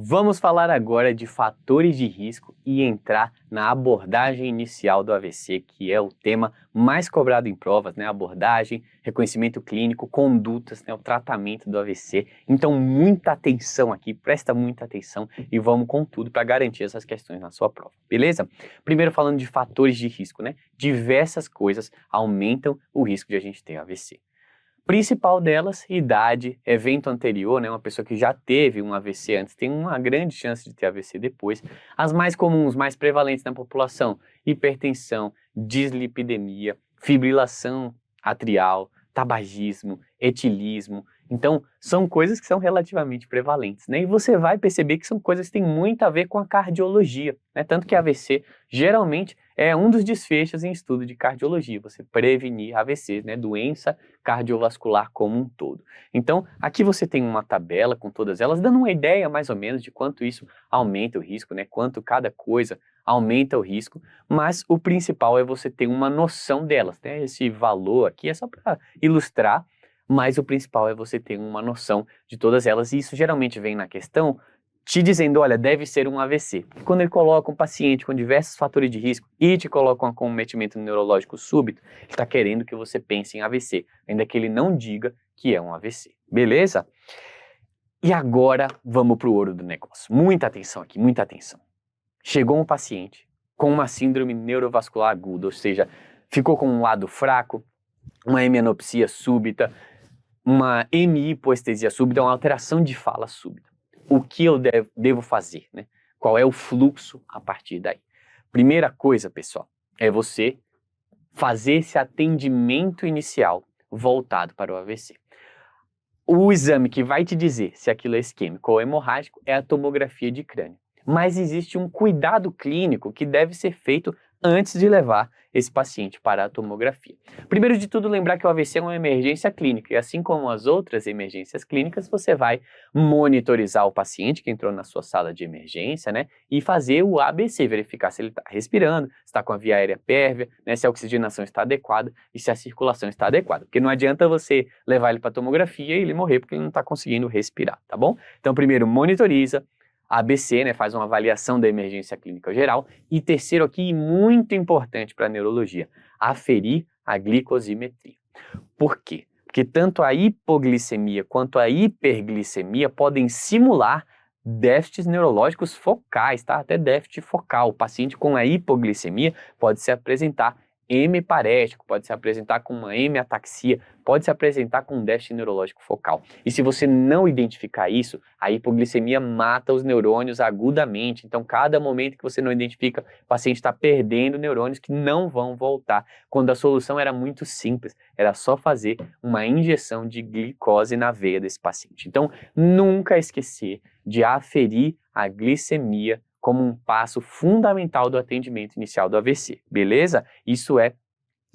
Vamos falar agora de fatores de risco e entrar na abordagem inicial do AVC, que é o tema mais cobrado em provas, né? Abordagem, reconhecimento clínico, condutas, né? O tratamento do AVC. Então, muita atenção aqui, presta muita atenção e vamos com tudo para garantir essas questões na sua prova, beleza? Primeiro falando de fatores de risco, né? Diversas coisas aumentam o risco de a gente ter AVC. Principal delas, idade, evento anterior, né? Uma pessoa que já teve um AVC antes tem uma grande chance de ter AVC depois. As mais comuns, mais prevalentes na população, hipertensão, dislipidemia, fibrilação atrial, tabagismo, etilismo. Então, são coisas que são relativamente prevalentes, né? E você vai perceber que são coisas que têm muito a ver com a cardiologia, né? Tanto que AVC, geralmente, é um dos desfechos em estudo de cardiologia, você prevenir AVC, né? Doença cardiovascular como um todo. Então, aqui você tem uma tabela com todas elas, dando uma ideia mais ou menos de quanto isso aumenta o risco, né? Quanto cada coisa aumenta o risco, mas o principal é você ter uma noção delas, né? Esse valor aqui é só para ilustrar, mas o principal é você ter uma noção de todas elas, e isso geralmente vem na questão te dizendo, olha, deve ser um AVC. Quando ele coloca um paciente com diversos fatores de risco e te coloca um acometimento neurológico súbito, ele está querendo que você pense em AVC, ainda que ele não diga que é um AVC, beleza? E agora vamos para o ouro do negócio. Muita atenção aqui, muita atenção. Chegou um paciente com uma síndrome neurovascular aguda, ou seja, ficou com um lado fraco, uma hemianopsia súbita, uma hemihipoestesia súbita, uma alteração de fala súbita. O que eu devo fazer, né? Qual é o fluxo a partir daí? Primeira coisa, pessoal, é você fazer esse atendimento inicial voltado para o AVC. O exame que vai te dizer se aquilo é isquêmico ou hemorrágico é a tomografia de crânio. Mas existe um cuidado clínico que deve ser feito antes de levar esse paciente para a tomografia. Primeiro de tudo, lembrar que o AVC é uma emergência clínica e assim como as outras emergências clínicas, você vai monitorizar o paciente que entrou na sua sala de emergência, né, e fazer o ABC, verificar se ele está respirando, se está com a via aérea pérvia, né, se a oxigenação está adequada e se a circulação está adequada. Porque não adianta você levar ele para a tomografia e ele morrer porque ele não está conseguindo respirar, tá bom? Então, primeiro, monitoriza, ABC, né, faz uma avaliação da emergência clínica geral. E terceiro aqui, muito importante para a neurologia, aferir a glicosimetria. Por quê? Porque tanto a hipoglicemia quanto a hiperglicemia podem simular déficits neurológicos focais, tá? Até déficit focal. O paciente com a hipoglicemia pode se apresentar hemiparético, pode se apresentar com uma hemiataxia, pode se apresentar com um déficit neurológico focal. E se você não identificar isso, a hipoglicemia mata os neurônios agudamente. Então, cada momento que você não identifica, o paciente está perdendo neurônios que não vão voltar. Quando a solução era muito simples, era só fazer uma injeção de glicose na veia desse paciente. Então, nunca esquecer de aferir a glicemia como um passo fundamental do atendimento inicial do AVC, beleza? Isso é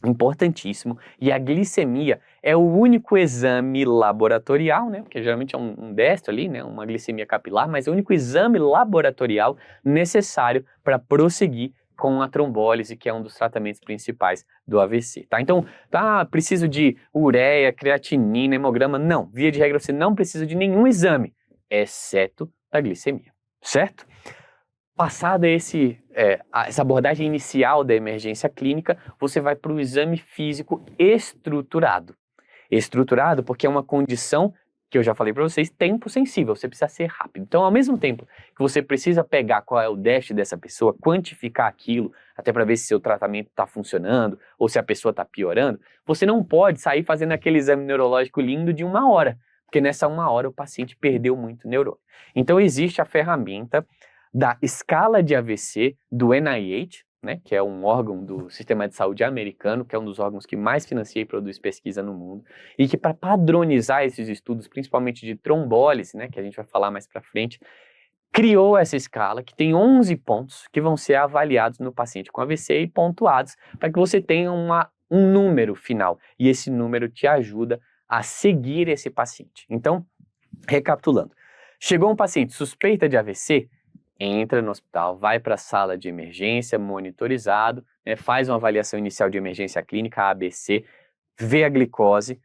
importantíssimo. E a glicemia é o único exame laboratorial, né? Porque geralmente é um destro ali, né? Uma glicemia capilar, mas é o único exame laboratorial necessário para prosseguir com a trombólise, que é um dos tratamentos principais do AVC, tá? Então, preciso de ureia, creatinina, hemograma? Não, via de regra você não precisa de nenhum exame, exceto da glicemia, certo? Passada essa abordagem inicial da emergência clínica, você vai para o exame físico estruturado. Estruturado porque é uma condição, que eu já falei para vocês, tempo sensível, você precisa ser rápido. Então, ao mesmo tempo que você precisa pegar qual é o déficit dessa pessoa, quantificar aquilo, até para ver se seu tratamento está funcionando ou se a pessoa está piorando, você não pode sair fazendo aquele exame neurológico lindo de 1 hora, porque nessa 1 hora o paciente perdeu muito neurônio. Então, existe a ferramenta da escala de AVC do NIH, né, que é um órgão do Sistema de Saúde americano, que é um dos órgãos que mais financia e produz pesquisa no mundo, e que para padronizar esses estudos, principalmente de trombólise, né, que a gente vai falar mais para frente, criou essa escala que tem 11 pontos que vão ser avaliados no paciente com AVC e pontuados para que você tenha um número final, e esse número te ajuda a seguir esse paciente. Então, recapitulando, chegou um paciente suspeita de AVC, entra no hospital, vai para a sala de emergência, monitorizado, né, faz uma avaliação inicial de emergência clínica, ABC, vê a glicose,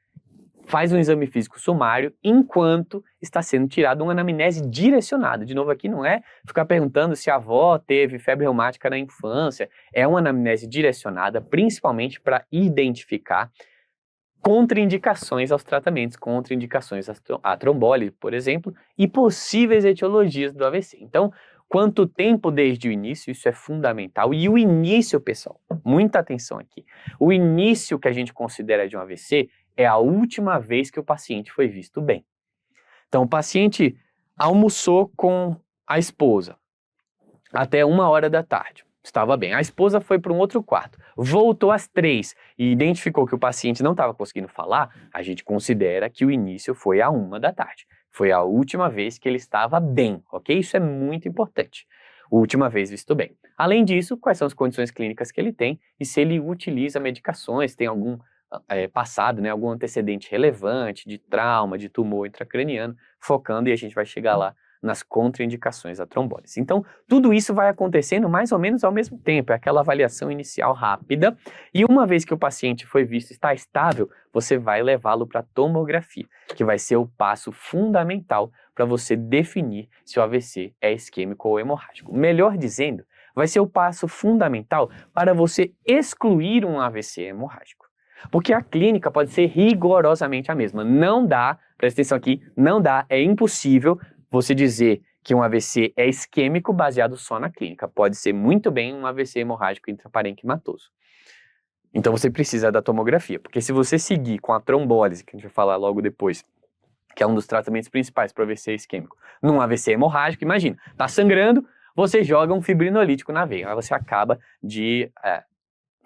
faz um exame físico sumário enquanto está sendo tirada uma anamnese direcionada. De novo, aqui não é ficar perguntando se a avó teve febre reumática na infância, é uma anamnese direcionada principalmente para identificar contraindicações aos tratamentos, contraindicações à trombólise, por exemplo, e possíveis etiologias do AVC. Então, quanto tempo desde o início, isso é fundamental. E o início, pessoal, muita atenção aqui. O início que a gente considera de um AVC é a última vez que o paciente foi visto bem. Então, o paciente almoçou com a esposa até 1h da tarde. Estava bem. A esposa foi para um outro quarto, voltou às 3 e identificou que o paciente não estava conseguindo falar, a gente considera que o início foi à 1 da tarde. Foi a última vez que ele estava bem, ok? Isso é muito importante. Última vez visto bem. Além disso, quais são as condições clínicas que ele tem e se ele utiliza medicações, tem algum passado, né, algum antecedente relevante de trauma, de tumor intracraniano, focando, e a gente vai chegar lá nas contraindicações à trombólise. Então, tudo isso vai acontecendo mais ou menos ao mesmo tempo, é aquela avaliação inicial rápida, e uma vez que o paciente foi visto está estável, você vai levá-lo para a tomografia, que vai ser o passo fundamental para você definir se o AVC é isquêmico ou hemorrágico. Melhor dizendo, vai ser o passo fundamental para você excluir um AVC hemorrágico. Porque a clínica pode ser rigorosamente a mesma. Não dá, presta atenção aqui, não dá, é impossível você dizer que um AVC é isquêmico baseado só na clínica. Pode ser muito bem um AVC hemorrágico intraparenquimatoso. Então você precisa da tomografia, porque se você seguir com a trombólise, que a gente vai falar logo depois, que é um dos tratamentos principais para o AVC isquêmico, num AVC hemorrágico, imagina, tá sangrando, você joga um fibrinolítico na veia, aí você acaba de...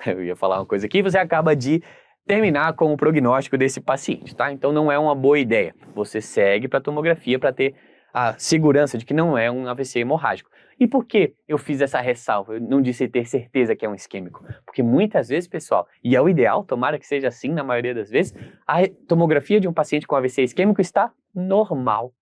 eu ia falar uma coisa aqui, você acaba de terminar com o prognóstico desse paciente, tá? Então não é uma boa ideia. Você segue para a tomografia para ter a segurança de que não é um AVC hemorrágico. E por que eu fiz essa ressalva? Eu não disse ter certeza que é um isquêmico. Porque muitas vezes, pessoal, e é o ideal, tomara que seja assim na maioria das vezes, a tomografia de um paciente com AVC isquêmico está normal.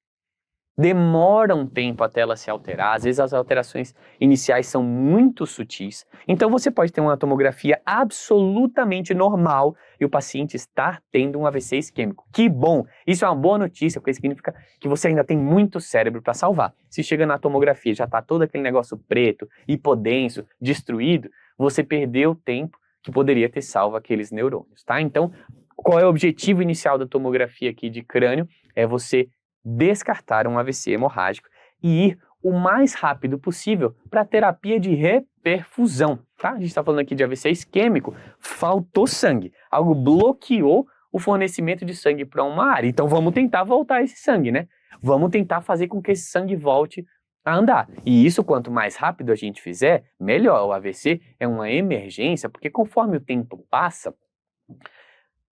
Demora um tempo até ela se alterar, às vezes as alterações iniciais são muito sutis, então você pode ter uma tomografia absolutamente normal e o paciente está tendo um AVC isquêmico. Que bom! Isso é uma boa notícia, porque significa que você ainda tem muito cérebro para salvar. Se chega na tomografia já está todo aquele negócio preto, hipodenso, destruído, você perdeu o tempo que poderia ter salvo aqueles neurônios, tá? Então, qual é o objetivo inicial da tomografia aqui de crânio? É você descartar um AVC hemorrágico e ir o mais rápido possível para a terapia de reperfusão, tá? A gente está falando aqui de AVC isquêmico, faltou sangue, algo bloqueou o fornecimento de sangue para uma área, então vamos tentar voltar esse sangue, né? Vamos tentar fazer com que esse sangue volte a andar, e isso quanto mais rápido a gente fizer, melhor. O AVC é uma emergência, porque conforme o tempo passa,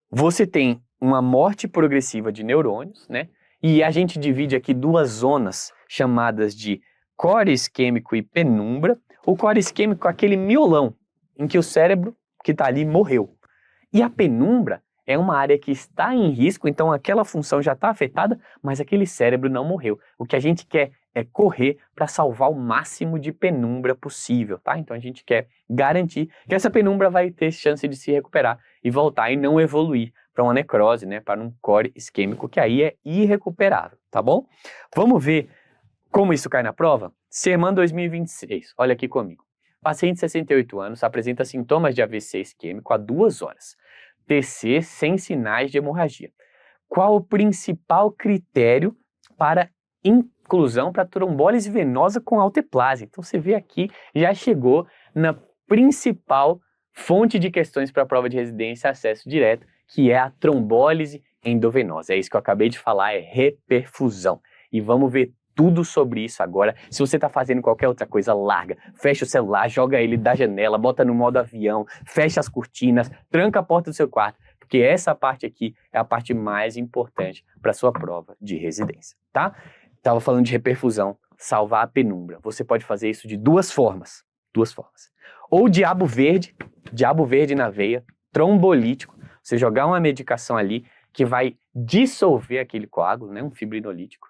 você tem uma morte progressiva de neurônios, né? E a gente divide aqui duas zonas chamadas de core isquêmico e penumbra. O core isquêmico é aquele miolão em que o cérebro que está ali morreu. E a penumbra é uma área que está em risco, então aquela função já está afetada, mas aquele cérebro não morreu. O que a gente quer é correr para salvar o máximo de penumbra possível, tá? Então a gente quer garantir que essa penumbra vai ter chance de se recuperar e voltar e não evoluir para uma necrose, né, para um core isquêmico, que aí é irrecuperável, tá bom? Vamos ver como isso cai na prova? Semana 2026, olha aqui comigo. Paciente de 68 anos apresenta sintomas de AVC isquêmico há 2 horas. TC sem sinais de hemorragia. Qual o principal critério para inclusão para trombólise venosa com alteplase? Então você vê aqui, já chegou na principal fonte de questões para a prova de residência acesso direto, que é a trombólise endovenosa. É isso que eu acabei de falar, é reperfusão. E vamos ver tudo sobre isso agora. Se você está fazendo qualquer outra coisa, larga. Fecha o celular, joga ele da janela, bota no modo avião, fecha as cortinas, tranca a porta do seu quarto, porque essa parte aqui é a parte mais importante para a sua prova de residência, tá? Estava falando de reperfusão, salvar a penumbra. Você pode fazer isso de duas formas. Ou diabo verde na veia, trombolítico, você jogar uma medicação ali que vai dissolver aquele coágulo, né, um fibrinolítico.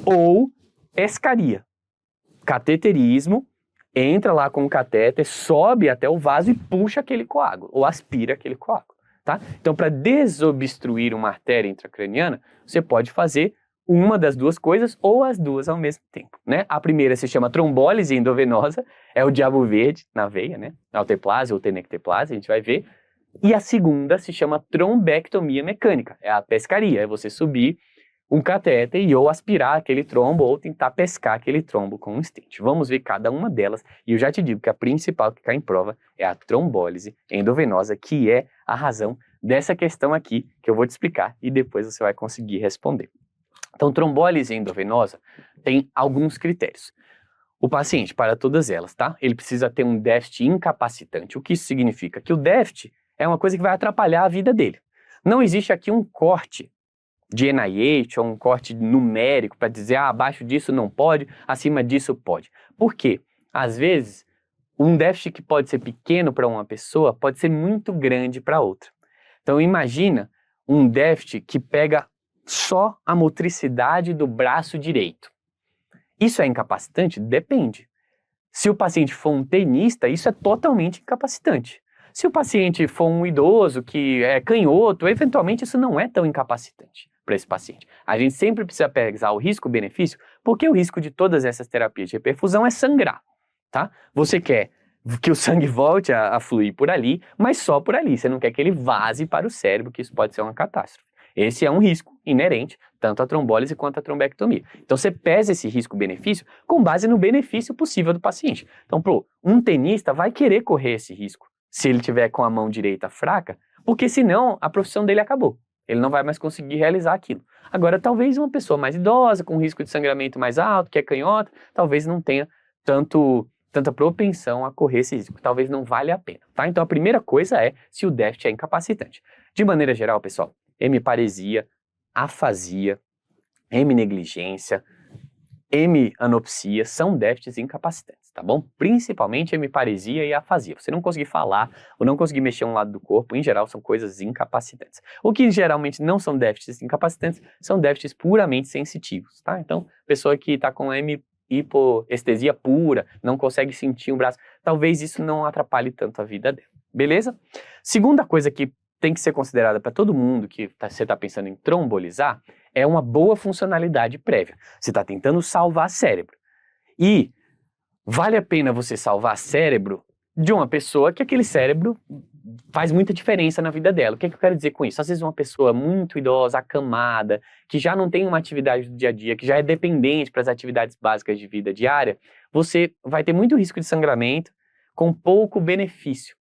Ou pescaria, cateterismo, entra lá com o catéter, sobe até o vaso e puxa aquele coágulo, ou aspira aquele coágulo, tá? Então, para desobstruir uma artéria intracraniana, você pode fazer uma das duas coisas ou as duas ao mesmo tempo, né? A primeira se chama trombólise endovenosa, é o diabo verde na veia, né? Alteplase ou tenecteplase, a gente vai ver. E a segunda se chama trombectomia mecânica, é a pescaria, é você subir um catéter e ou aspirar aquele trombo ou tentar pescar aquele trombo com um stent. Vamos ver cada uma delas e eu já te digo que a principal que cai em prova é a trombólise endovenosa, que é a razão dessa questão aqui que eu vou te explicar e depois você vai conseguir responder. Então, trombólise endovenosa tem alguns critérios. O paciente, para todas elas, tá? Ele precisa ter um déficit incapacitante. O que isso significa? Que o déficit é uma coisa que vai atrapalhar a vida dele. Não existe aqui um corte de NIH ou um corte numérico para dizer, abaixo disso não pode, acima disso pode. Por quê? Às vezes, um déficit que pode ser pequeno para uma pessoa pode ser muito grande para outra. Então, imagina um déficit que pega só a motricidade do braço direito. Isso é incapacitante? Depende. Se o paciente for um tenista, isso é totalmente incapacitante. Se o paciente for um idoso que é canhoto, eventualmente isso não é tão incapacitante para esse paciente. A gente sempre precisa pesar o risco-benefício, porque o risco de todas essas terapias de reperfusão é sangrar, tá? Você quer que o sangue volte a fluir por ali, mas só por ali. Você não quer que ele vaze para o cérebro, que isso pode ser uma catástrofe. Esse é um risco inerente, tanto à trombólise quanto à trombectomia. Então, você pesa esse risco-benefício com base no benefício possível do paciente. Então, um tenista vai querer correr esse risco se ele tiver com a mão direita fraca, porque senão a profissão dele acabou. Ele não vai mais conseguir realizar aquilo. Agora, talvez uma pessoa mais idosa, com risco de sangramento mais alto, que é canhota, talvez não tenha tanta propensão a correr esse risco. Talvez não valha a pena, tá? Então, a primeira coisa é se o déficit é incapacitante. De maneira geral, pessoal, hemiparesia, afasia, heminegligência, hemianopsia são déficits incapacitantes, tá bom? Principalmente hemiparesia e afasia. Você não conseguir falar ou não conseguir mexer um lado do corpo, em geral, são coisas incapacitantes. O que geralmente não são déficits incapacitantes, são déficits puramente sensitivos, tá? Então, pessoa que está com hipoestesia pura, não consegue sentir o braço, talvez isso não atrapalhe tanto a vida dela, beleza? Segunda coisa que tem que ser considerada para todo mundo que você está pensando em trombolizar é uma boa funcionalidade prévia. Você está tentando salvar cérebro. E vale a pena você salvar cérebro de uma pessoa que aquele cérebro faz muita diferença na vida dela. O que eu quero dizer com isso? Às vezes uma pessoa muito idosa, acamada, que já não tem uma atividade do dia a dia, que já é dependente para as atividades básicas de vida diária, você vai ter muito risco de sangramento com pouco benefício.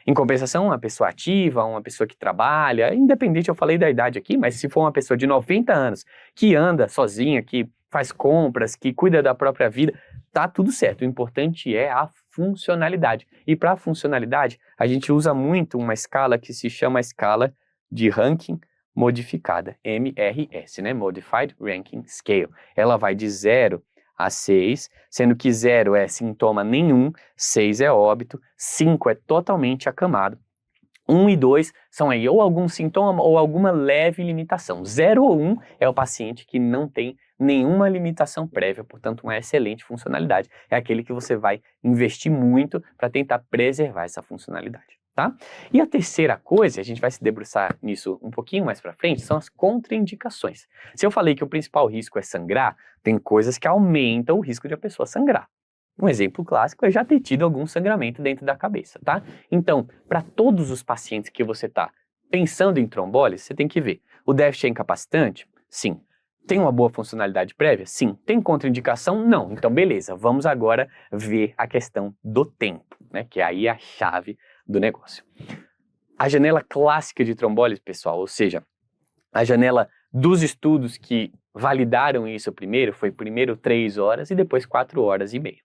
Em compensação, uma pessoa ativa, uma pessoa que trabalha, independente, eu falei da idade aqui, mas se for uma pessoa de 90 anos, que anda sozinha, que faz compras, que cuida da própria vida, tá tudo certo. O importante é a funcionalidade. E para a funcionalidade, a gente usa muito uma escala que se chama a escala de Rankin modificada, MRS, né? Modified Rankin Scale. Ela vai de 0 a 6, sendo que 0 é sintoma nenhum, 6 é óbito, 5 é totalmente acamado. 1 e 2 são aí ou algum sintoma ou alguma leve limitação. 0 ou 1 é o paciente que não tem nenhuma limitação prévia, portanto uma excelente funcionalidade. É aquele que você vai investir muito para tentar preservar essa funcionalidade, tá? E a terceira coisa, a gente vai se debruçar nisso um pouquinho mais para frente, são as contraindicações. Se eu falei que o principal risco é sangrar, tem coisas que aumentam o risco de a pessoa sangrar. Um exemplo clássico é já ter tido algum sangramento dentro da cabeça, tá? Então, para todos os pacientes que você está pensando em trombólise, você tem que ver. O déficit é incapacitante? Sim. Tem uma boa funcionalidade prévia? Sim. Tem contraindicação? Não. Então, beleza. Vamos agora ver a questão do tempo, né? Que aí é a chave do negócio. A janela clássica de trombólise, pessoal, ou seja, a janela dos estudos que validaram isso primeiro, foi primeiro 3 horas e depois 4 horas e meia.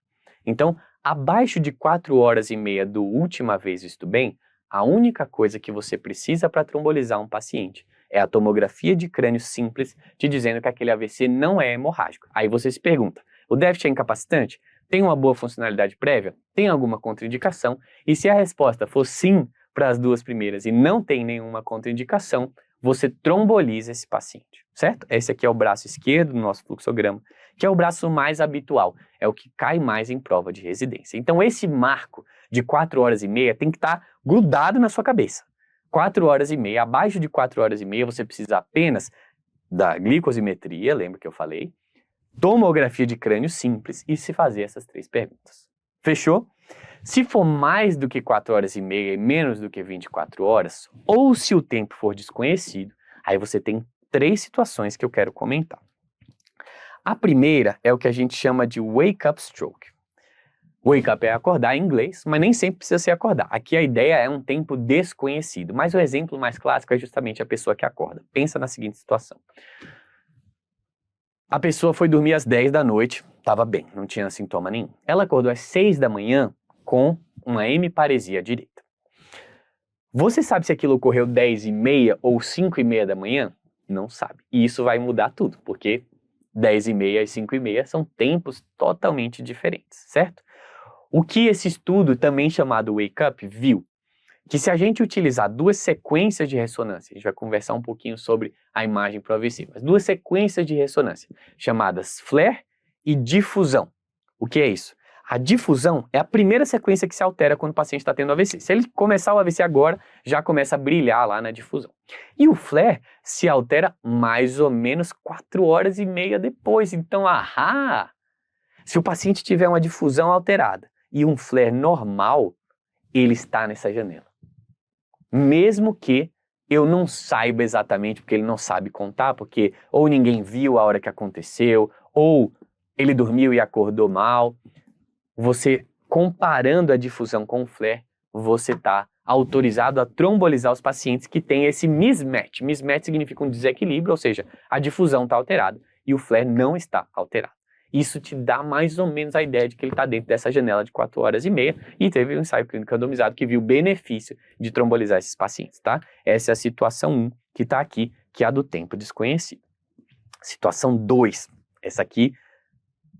Então, abaixo de 4 horas e meia do última vez visto bem, a única coisa que você precisa para trombolizar um paciente é a tomografia de crânio simples te dizendo que aquele AVC não é hemorrágico. Aí você se pergunta, o déficit é incapacitante? Tem uma boa funcionalidade prévia? Tem alguma contraindicação? E se a resposta for sim para as duas primeiras e não tem nenhuma contraindicação, você tromboliza esse paciente, certo? Esse aqui é o braço esquerdo do nosso fluxograma, que é o braço mais habitual, é o que cai mais em prova de residência. Então esse marco de 4 horas e meia tem que estar grudado na sua cabeça. 4 horas e meia, abaixo de 4 horas e meia, você precisa apenas da glicosimetria, lembra que eu falei, tomografia de crânio simples e se fazer essas 3 perguntas. Fechou? Se for mais do que 4 horas e meia e menos do que 24 horas, ou se o tempo for desconhecido, aí você tem 3 situações que eu quero comentar. A primeira é o que a gente chama de wake up stroke. Wake up é acordar em inglês, mas nem sempre precisa ser acordar. Aqui a ideia é um tempo desconhecido, mas o exemplo mais clássico é justamente a pessoa que acorda. Pensa na seguinte situação. A pessoa foi dormir às 10 da noite, estava bem, não tinha sintoma nenhum. Ela acordou às 6 da manhã com uma hemiparesia direita. Você sabe se aquilo ocorreu 10 e meia ou 5 e meia da manhã? Não sabe. E isso vai mudar tudo, porque 10 e meia e 5 e meia são tempos totalmente diferentes, certo? O que esse estudo, também chamado Wake Up, viu? Que se a gente utilizar 2 sequências de ressonância, a gente vai conversar um pouquinho sobre a imagem para o AVC, mas 2 sequências de ressonância, chamadas flare e difusão. O que é isso? A difusão é a primeira sequência que se altera quando o paciente está tendo AVC. Se ele começar o AVC agora, já começa a brilhar lá na difusão. E o flare se altera mais ou menos 4 horas e meia depois. Então, se o paciente tiver uma difusão alterada e um flare normal, ele está nessa janela. Mesmo que eu não saiba exatamente, porque ele não sabe contar, porque ou ninguém viu a hora que aconteceu, ou ele dormiu e acordou mal. Você, comparando a difusão com o flare, você está autorizado a trombolizar os pacientes que têm esse mismatch. Mismatch significa um desequilíbrio, ou seja, a difusão está alterada e o flare não está alterado. Isso te dá mais ou menos a ideia de que ele está dentro dessa janela de 4 horas e meia e teve um ensaio clínico randomizado que viu o benefício de trombolizar esses pacientes, tá? Essa é a situação 1 que está aqui, que é a do tempo desconhecido. Situação 2, essa aqui,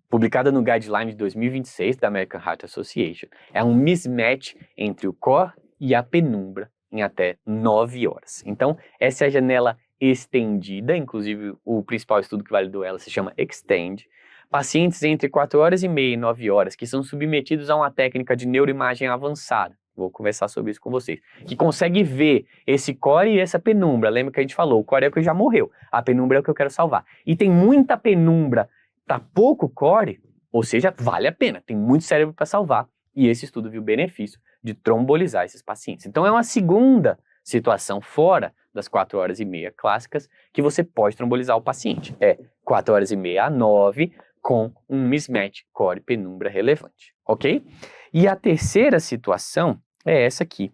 publicada no Guideline de 2026 da American Heart Association, é um mismatch entre o core e a penumbra em até 9 horas. Então, essa é a janela estendida, inclusive o principal estudo que validou ela se chama Extend. Pacientes entre 4 horas e meia e 9 horas que são submetidos a uma técnica de neuroimagem avançada, vou conversar sobre isso com vocês, que consegue ver esse core e essa penumbra. Lembra que a gente falou, o core é o que já morreu, a penumbra é o que eu quero salvar. E tem muita penumbra, tá pouco core, ou seja, vale a pena, tem muito cérebro para salvar. E esse estudo viu o benefício de trombolizar esses pacientes. Então é uma segunda situação fora das 4 horas e meia clássicas que você pode trombolizar o paciente. É 4 horas e meia a 9 com um mismatch core-penumbra relevante, ok? E a terceira situação é essa aqui.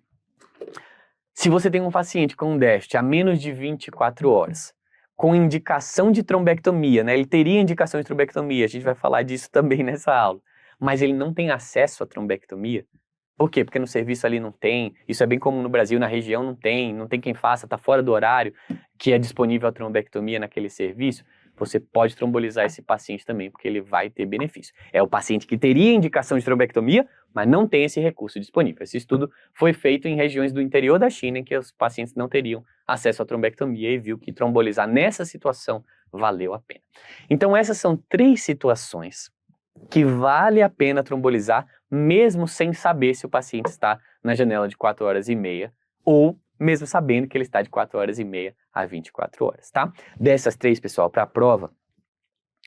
Se você tem um paciente com um déficit a menos de 24 horas, com indicação de trombectomia, né? Ele teria indicação de trombectomia, a gente vai falar disso também nessa aula, mas ele não tem acesso à trombectomia. Por quê? Porque no serviço ali não tem, isso é bem comum no Brasil, na região não tem quem faça, está fora do horário que é disponível a trombectomia naquele serviço. Você pode trombolizar esse paciente também, porque ele vai ter benefício. É o paciente que teria indicação de trombectomia, mas não tem esse recurso disponível. Esse estudo foi feito em regiões do interior da China, em que os pacientes não teriam acesso à trombectomia e viu que trombolizar nessa situação valeu a pena. Então essas são 3 situações que vale a pena trombolizar, mesmo sem saber se o paciente está na janela de 4 horas e meia, ou mesmo sabendo que ele está de 4 horas e meia a 24 horas, tá? Dessas 3, pessoal, para a prova,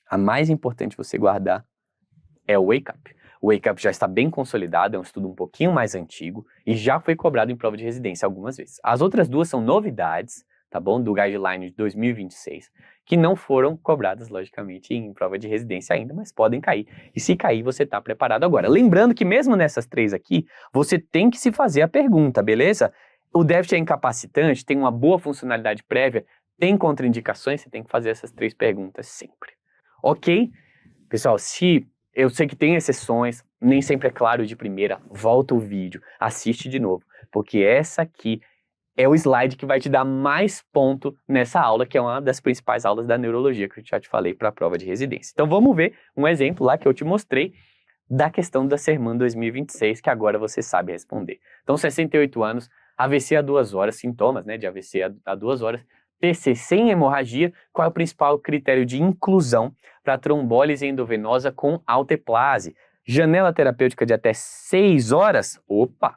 a mais importante você guardar é o Wake Up. O Wake Up já está bem consolidado, é um estudo um pouquinho mais antigo e já foi cobrado em prova de residência algumas vezes. As outras 2 são novidades, tá bom? Do Guideline de 2026, que não foram cobradas, logicamente, em prova de residência ainda, mas podem cair. E se cair, você está preparado agora. Lembrando que mesmo nessas 3 aqui, você tem que se fazer a pergunta, beleza? O déficit é incapacitante, tem uma boa funcionalidade prévia, tem contraindicações, você tem que fazer essas 3 perguntas sempre. Ok? Pessoal, se eu sei que tem exceções, nem sempre é claro de primeira, volta o vídeo, assiste de novo, porque essa aqui é o slide que vai te dar mais ponto nessa aula, que é uma das principais aulas da neurologia que eu já te falei para a prova de residência. Então vamos ver um exemplo lá que eu te mostrei da questão da Serman 2026, que agora você sabe responder. Então 68 anos, AVC a 2 horas, sintomas, né, de AVC a 2 horas, TC sem hemorragia, qual é o principal critério de inclusão para trombólise endovenosa com alteplase? Janela terapêutica de até 6 horas? Opa!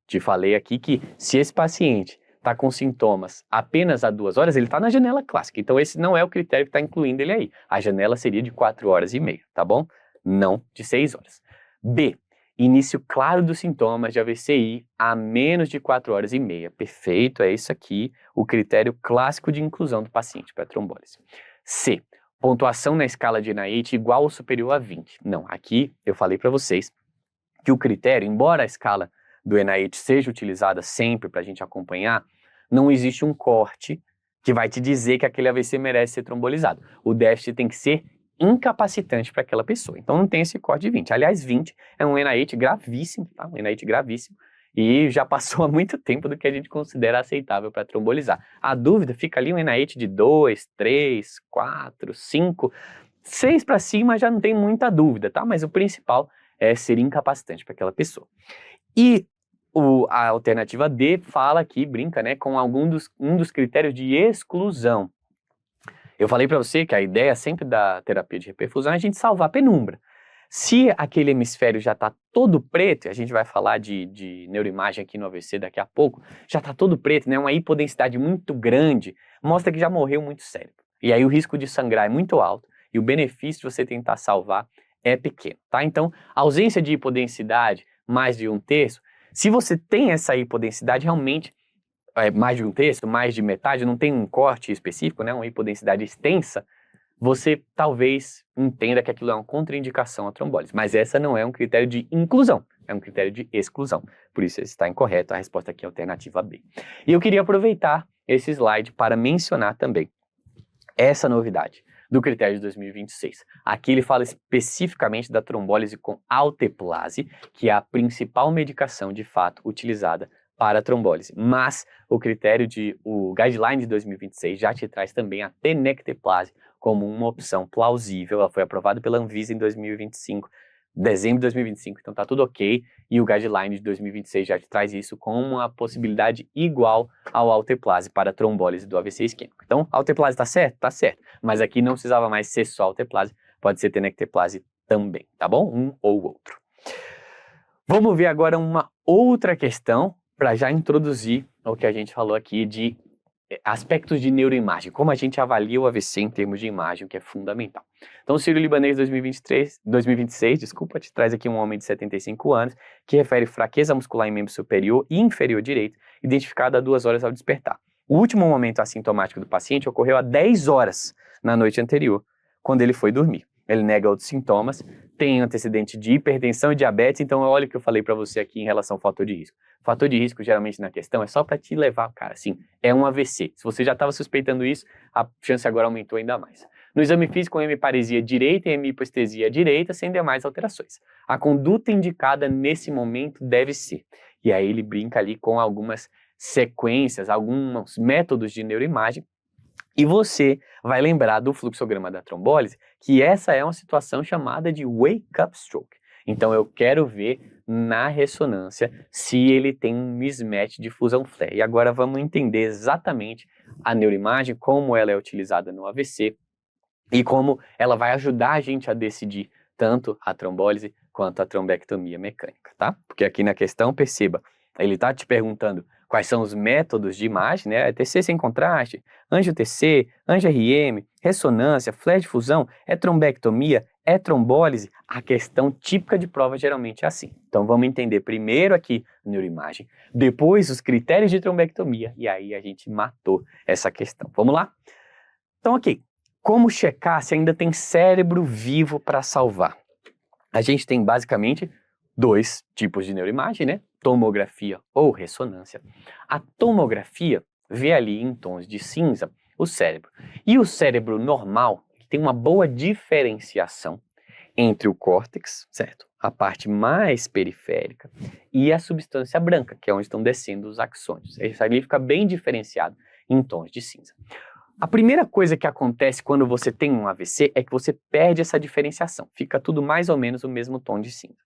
Te falei aqui que se esse paciente está com sintomas apenas há 2 horas, ele está na janela clássica. Então esse não é o critério que está incluindo ele aí. A janela seria de 4 horas e meia, tá bom? Não de 6 horas. B, início claro dos sintomas de AVCI a menos de 4 horas e meia. Perfeito, é isso aqui, o critério clássico de inclusão do paciente para trombólise. C, pontuação na escala de NIH igual ou superior a 20. Não, aqui eu falei para vocês que o critério, embora a escala do NIH seja utilizada sempre para a gente acompanhar, não existe um corte que vai te dizer que aquele AVC merece ser trombolizado. O déficit tem que ser incapacitante para aquela pessoa. Então não tem esse corte de 20. Aliás, 20 é um NIH gravíssimo, tá? Um NIH gravíssimo. E já passou há muito tempo do que a gente considera aceitável para trombolizar. A dúvida fica ali um NIH de 2, 3, 4, 5, 6 para cima já não tem muita dúvida, tá? Mas o principal é ser incapacitante para aquela pessoa. E a alternativa D fala aqui, brinca, né, com um dos critérios de exclusão. Eu falei para você que a ideia sempre da terapia de reperfusão é a gente salvar a penumbra. Se aquele hemisfério já está todo preto, e a gente vai falar de neuroimagem aqui no AVC daqui a pouco, já está todo preto, né, uma hipodensidade muito grande, mostra que já morreu muito cérebro. E aí o risco de sangrar é muito alto e o benefício de você tentar salvar é pequeno, tá? Então, a ausência de hipodensidade, mais de 1/3, se você tem essa hipodensidade, realmente, mais de 1/3, mais de metade, não tem um corte específico, né, uma hipodensidade extensa, você talvez entenda que aquilo é uma contraindicação à trombólise. Mas essa não é um critério de inclusão, é um critério de exclusão. Por isso está incorreto, a resposta aqui é a alternativa B. E eu queria aproveitar esse slide para mencionar também essa novidade do critério de 2026. Aqui ele fala especificamente da trombólise com alteplase, que é a principal medicação de fato utilizada para a trombólise. Mas o guideline de 2026 já te traz também a tenecteplase como uma opção plausível. Ela foi aprovada pela Anvisa em 2025, dezembro de 2025, então tá tudo ok, e o guideline de 2026 já te traz isso com uma possibilidade igual ao alteplase para a trombólise do AVC isquêmico. Então, alteplase tá certo? Tá certo, mas aqui não precisava mais ser só alteplase, pode ser tenecteplase também, tá bom? Um ou outro. Vamos ver agora uma outra questão para já introduzir o que a gente falou aqui de aspectos de neuroimagem, como a gente avalia o AVC em termos de imagem, o que é fundamental. Então, o Sírio-Libanês 2026, te traz aqui um homem de 75 anos, que refere fraqueza muscular em membro superior e inferior direito, identificada há 2 horas ao despertar. O último momento assintomático do paciente ocorreu há 10 horas na noite anterior, quando ele foi dormir. Ele nega outros sintomas, tem antecedente de hipertensão e diabetes, então olha o que eu falei para você aqui em relação ao fator de risco. O fator de risco, geralmente na questão, é só para te levar, cara, assim, é um AVC. Se você já estava suspeitando isso, a chance agora aumentou ainda mais. No exame físico, com hemiparesia direita e hemihipoestesia direita, sem demais alterações. A conduta indicada nesse momento deve ser. E aí ele brinca ali com algumas sequências, alguns métodos de neuroimagem, e você vai lembrar do fluxograma da trombólise, que essa é uma situação chamada de wake-up stroke. Então eu quero ver na ressonância se ele tem um mismatch de fusão flare. E agora vamos entender exatamente a neuroimagem, como ela é utilizada no AVC e como ela vai ajudar a gente a decidir tanto a trombólise quanto a trombectomia mecânica, tá? Porque aqui na questão, perceba, ele está te perguntando quais são os métodos de imagem, né? É TC sem contraste, angio-TC, angio-RM, ressonância, flare de fusão, é trombectomia, é trombólise. A questão típica de prova geralmente é assim. Então vamos entender primeiro aqui a neuroimagem, depois os critérios de trombectomia, e aí a gente matou essa questão. Vamos lá? Então, ok. Como checar se ainda tem cérebro vivo para salvar? A gente tem basicamente 2 tipos de neuroimagem, né? Tomografia ou ressonância. A tomografia vê ali em tons de cinza o cérebro. E o cérebro normal tem uma boa diferenciação entre o córtex, certo? A parte mais periférica, e a substância branca, que é onde estão descendo os axônios. Isso ali fica bem diferenciado em tons de cinza. A primeira coisa que acontece quando você tem um AVC é que você perde essa diferenciação. Fica tudo mais ou menos o mesmo tom de cinza.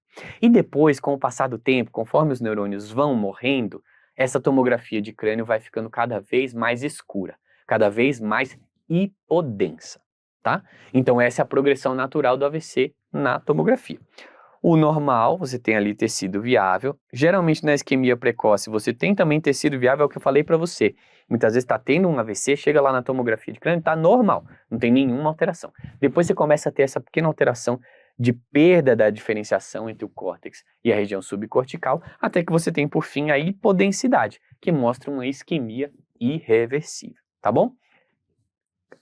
E depois, com o passar do tempo, conforme os neurônios vão morrendo, essa tomografia de crânio vai ficando cada vez mais escura, cada vez mais hipodensa, tá? Então essa é a progressão natural do AVC na tomografia. O normal, você tem ali tecido viável. Geralmente na isquemia precoce, você tem também tecido viável, é o que eu falei para você. Muitas vezes está tendo um AVC, chega lá na tomografia de crânio, está normal, não tem nenhuma alteração. Depois você começa a ter essa pequena alteração de perda da diferenciação entre o córtex e a região subcortical, até que você tem, por fim, a hipodensidade, que mostra uma isquemia irreversível, tá bom?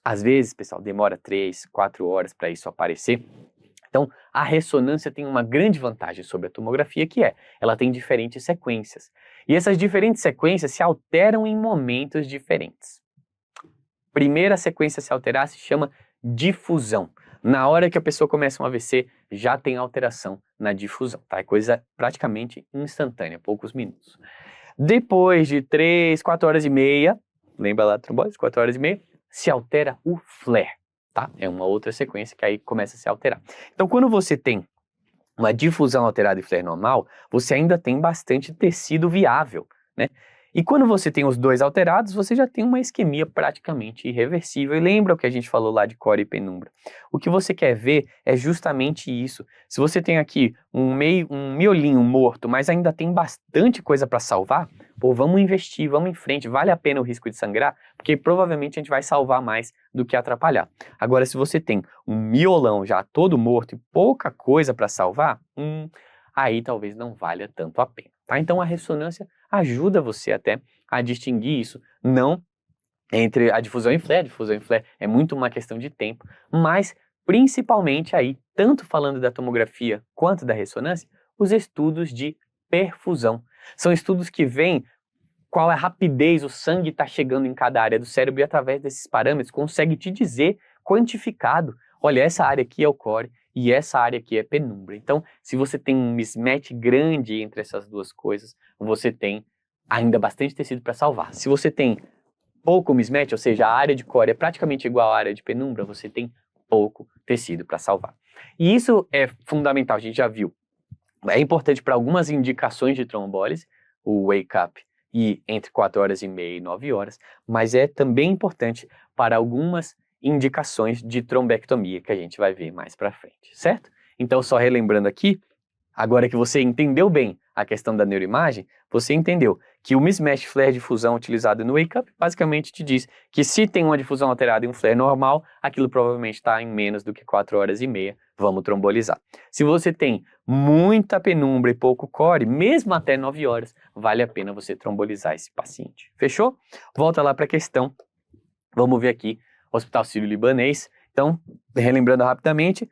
Às vezes, pessoal, demora 3, 4 horas para isso aparecer. Então, a ressonância tem uma grande vantagem sobre a tomografia, que ela tem diferentes sequências. E essas diferentes sequências se alteram em momentos diferentes. Primeira sequência a se alterar se chama difusão. Na hora que a pessoa começa um AVC, já tem alteração na difusão, tá? É coisa praticamente instantânea, poucos minutos. Depois de 3, 4 horas e meia, lembra lá da trombose? 4 horas e meia, se altera o flare, tá? É uma outra sequência que aí começa a se alterar. Então, quando você tem uma difusão alterada e flare normal, você ainda tem bastante tecido viável, né? E quando você tem os dois alterados, você já tem uma isquemia praticamente irreversível. E lembra o que a gente falou lá de core e penumbra? O que você quer ver é justamente isso. Se você tem aqui um miolinho morto, mas ainda tem bastante coisa para salvar, pô, vamos investir, vamos em frente, vale a pena o risco de sangrar, porque provavelmente a gente vai salvar mais do que atrapalhar. Agora, se você tem um miolão já todo morto e pouca coisa para salvar, aí talvez não valha tanto a pena, tá? Então a ressonância ajuda você até a distinguir isso, não entre a difusão em flare. A difusão em flare é muito uma questão de tempo, mas principalmente aí, tanto falando da tomografia quanto da ressonância, os estudos de perfusão. São estudos que veem qual é a rapidez o sangue está chegando em cada área do cérebro e através desses parâmetros consegue te dizer, quantificado, olha, essa área aqui é o core e essa área aqui é penumbra. Então, se você tem um mismatch grande entre essas duas coisas, você tem ainda bastante tecido para salvar. Se você tem pouco mismatch, ou seja, a área de core é praticamente igual à área de penumbra, você tem pouco tecido para salvar. E isso é fundamental, a gente já viu. É importante para algumas indicações de trombólise, o wake up e entre 4 horas e meia e 9 horas, mas é também importante para algumas indicações de trombectomia que a gente vai ver mais para frente, certo? Então, só relembrando aqui, agora que você entendeu bem a questão da neuroimagem, você entendeu que o mismatch flare difusão utilizado no wake up basicamente te diz que se tem uma difusão alterada e um flare normal, aquilo provavelmente está em menos do que 4 horas e meia, vamos trombolizar. Se você tem muita penumbra e pouco core, mesmo até 9 horas, vale a pena você trombolizar esse paciente. Fechou? Volta lá para a questão. Vamos ver aqui, Hospital Sírio-Libanês. Então, relembrando rapidamente,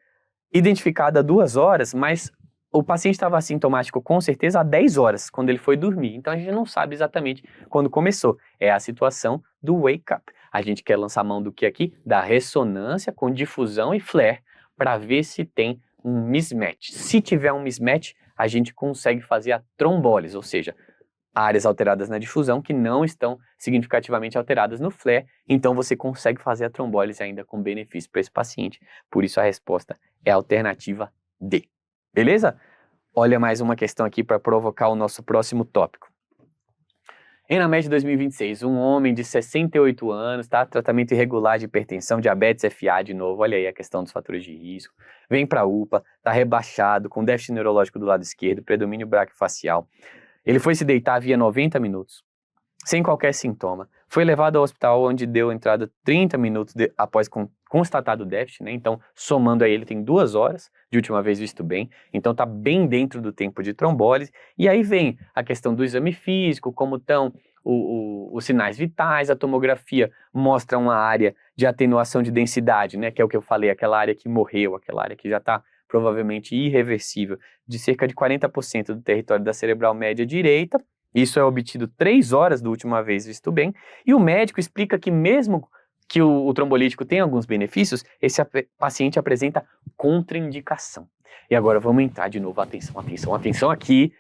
identificado há 2 horas, mas o paciente estava assintomático com certeza há 10 horas, quando ele foi dormir. Então a gente não sabe exatamente quando começou. É a situação do wake up. A gente quer lançar mão do que aqui? Da ressonância com difusão e flare, para ver se tem um mismatch. Se tiver um mismatch, a gente consegue fazer a trombólise, ou seja, áreas alteradas na difusão que não estão significativamente alteradas no flare, então você consegue fazer a trombólise ainda com benefício para esse paciente. Por isso a resposta é a alternativa D. Beleza? Olha mais uma questão aqui para provocar o nosso próximo tópico. ENAMED 2026, um homem de 68 anos, tá? Tratamento irregular de hipertensão, diabetes FA de novo, olha aí a questão dos fatores de risco. Vem para a UPA, tá rebaixado, com déficit neurológico do lado esquerdo, predomínio braquiofacial. Ele foi se deitar havia 90 minutos, sem qualquer sintoma. Foi levado ao hospital onde deu entrada 30 minutos após constatado o déficit, né? Então, somando aí, ele tem 2 horas de última vez visto bem. Então, tá bem dentro do tempo de trombólise. E aí vem a questão do exame físico, como estão os sinais vitais, a tomografia mostra uma área de atenuação de densidade, né? Que é o que eu falei, aquela área que morreu, aquela área que já está provavelmente irreversível, de cerca de 40% do território da cerebral média direita. Isso é obtido 3 horas da última vez visto bem, e o médico explica que mesmo que o trombolítico tenha alguns benefícios, esse paciente apresenta contraindicação. E agora vamos entrar de novo, atenção aqui,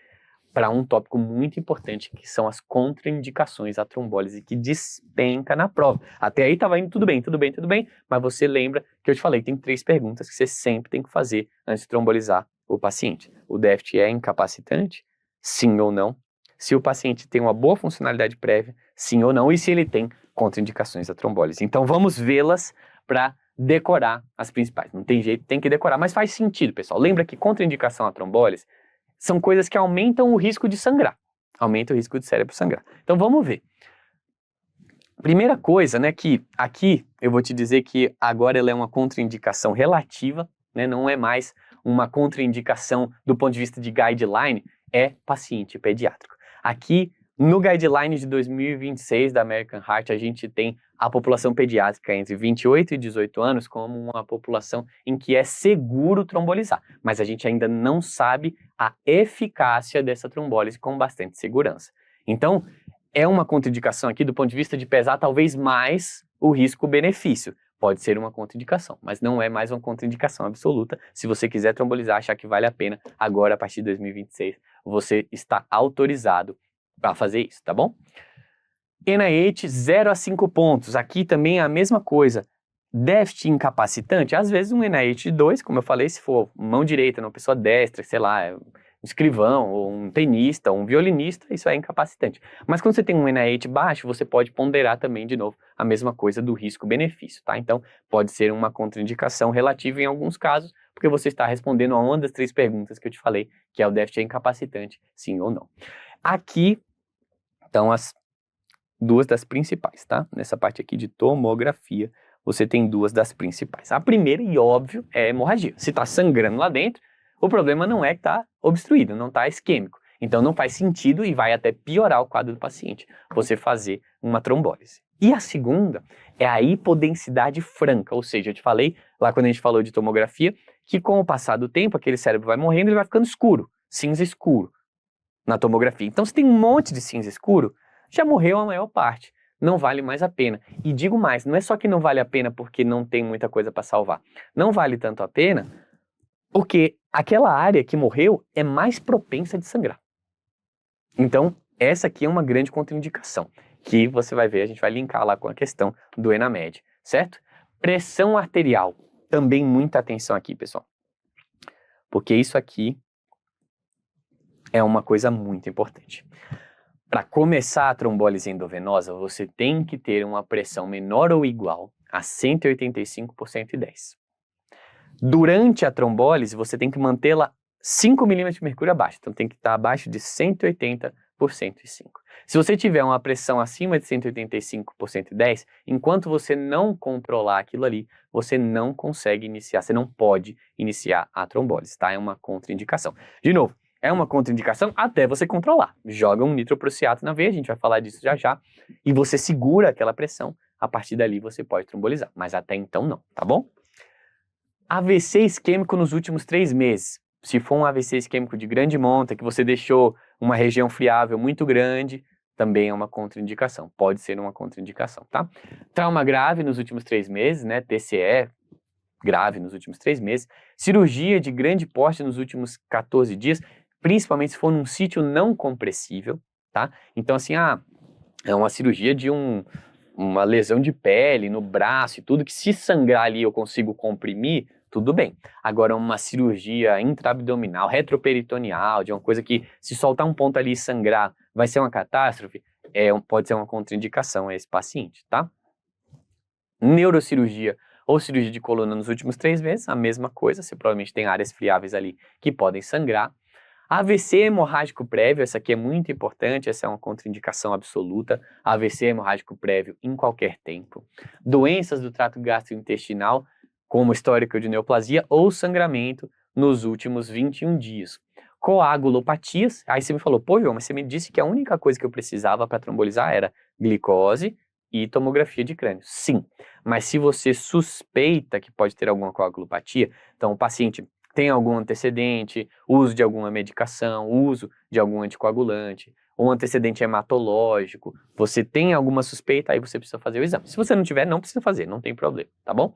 para um tópico muito importante, que são as contraindicações à trombólise, que despenca na prova. Até aí estava indo tudo bem, mas você lembra que eu te falei, tem 3 perguntas que você sempre tem que fazer antes de trombolizar o paciente. O déficit é incapacitante? Sim ou não? Se o paciente tem uma boa funcionalidade prévia, sim ou não, e se ele tem contraindicações à trombólise. Então vamos vê-las para decorar as principais. Não tem jeito, tem que decorar, mas faz sentido, pessoal. Lembra que contraindicação à trombólise são coisas que aumentam o risco de sangrar. Aumenta o risco de cérebro sangrar. Então vamos ver. Primeira coisa, né, que aqui eu vou te dizer que agora ela é uma contraindicação relativa, né, não é mais uma contraindicação do ponto de vista de guideline, é paciente pediátrico. Aqui, no guideline de 2026 da American Heart, a gente tem a população pediátrica entre 28 e 18 anos como uma população em que é seguro trombolizar, mas a gente ainda não sabe a eficácia dessa trombólise com bastante segurança. Então, é uma contraindicação aqui do ponto de vista de pesar talvez mais o risco-benefício. Pode ser uma contraindicação, mas não é mais uma contraindicação absoluta. Se você quiser trombolizar, achar que vale a pena, agora a partir de 2026, você está autorizado para fazer isso, tá bom? NIH 0 a 5 pontos, aqui também é a mesma coisa. Déficit incapacitante, às vezes um NIH 2, como eu falei, se for mão direita, uma pessoa destra, sei lá, um escrivão, ou um tenista, ou um violinista, isso é incapacitante. Mas quando você tem um NIH baixo, você pode ponderar também, de novo, a mesma coisa do risco-benefício, tá? Então, pode ser uma contraindicação relativa em alguns casos, porque você está respondendo a uma das 3 perguntas que eu te falei, que é o déficit incapacitante, sim ou não. Aqui, então, as 2 das principais, tá? Nessa parte aqui de tomografia, você tem 2 das principais. A primeira, e óbvio, é a hemorragia. Se está sangrando lá dentro, o problema não é que está obstruído, não está isquêmico. Então não faz sentido e vai até piorar o quadro do paciente você fazer uma trombólise. E a segunda é a hipodensidade franca, ou seja, eu te falei lá quando a gente falou de tomografia, que com o passar do tempo aquele cérebro vai morrendo e ele vai ficando escuro, cinza escuro na tomografia. Então se tem um monte de cinza escuro, já morreu a maior parte. Não vale mais a pena. E digo mais, não é só que não vale a pena porque não tem muita coisa para salvar. Não vale tanto a pena porque aquela área que morreu é mais propensa de sangrar. Então, essa aqui é uma grande contraindicação, que você vai ver, a gente vai linkar lá com a questão do ENAMED, certo? Pressão arterial, também muita atenção aqui, pessoal. Porque isso aqui é uma coisa muito importante. Para começar a trombólise endovenosa, você tem que ter uma pressão menor ou igual a 185 por 110. Durante a trombólise, você tem que mantê-la 5 milímetros de mercúrio abaixo. Então, tem que estar abaixo de 180 por 105. Se você tiver uma pressão acima de 185 por 110, enquanto você não controlar aquilo ali, você não consegue iniciar, você não pode iniciar a trombólise, tá? É uma contraindicação. De novo, é uma contraindicação até você controlar. Joga um nitroprussiato na veia, a gente vai falar disso já já, e você segura aquela pressão, a partir dali você pode trombolizar, mas até então não, tá bom? AVC isquêmico nos últimos 3 meses. Se for um AVC isquêmico de grande monta, que você deixou uma região friável muito grande, também é uma contraindicação, pode ser uma contraindicação, tá? Trauma grave nos últimos 3 meses, né, TCE grave nos últimos 3 meses, cirurgia de grande porte nos últimos 14 dias, principalmente se for num sítio não compressível, tá? Então assim, é uma cirurgia de uma lesão de pele no braço e tudo, que se sangrar ali eu consigo comprimir, tudo bem. Agora, uma cirurgia intraabdominal, retroperitoneal, de uma coisa que se soltar um ponto ali e sangrar, vai ser uma catástrofe, pode ser uma contraindicação a esse paciente, tá? Neurocirurgia ou cirurgia de coluna nos últimos 3 meses, a mesma coisa, você provavelmente tem áreas friáveis ali que podem sangrar. AVC hemorrágico prévio, essa aqui é muito importante, essa é uma contraindicação absoluta. AVC hemorrágico prévio em qualquer tempo. Doenças do trato gastrointestinal, como histórico de neoplasia ou sangramento nos últimos 21 dias. Coagulopatias, aí você me falou, pô, João, mas você me disse que a única coisa que eu precisava para trombolizar era glicose e tomografia de crânio. Sim, mas se você suspeita que pode ter alguma coagulopatia, então o paciente tem algum antecedente, uso de alguma medicação, uso de algum anticoagulante, ou um antecedente hematológico, você tem alguma suspeita, aí você precisa fazer o exame. Se você não tiver, não precisa fazer, não tem problema, tá bom?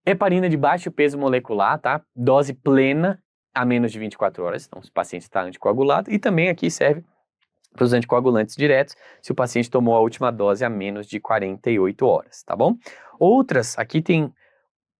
Heparina de baixo peso molecular, tá? Dose plena a menos de 24 horas, então se o paciente está anticoagulado, e também aqui serve para os anticoagulantes diretos, se o paciente tomou a última dose a menos de 48 horas, tá bom? Outras, aqui tem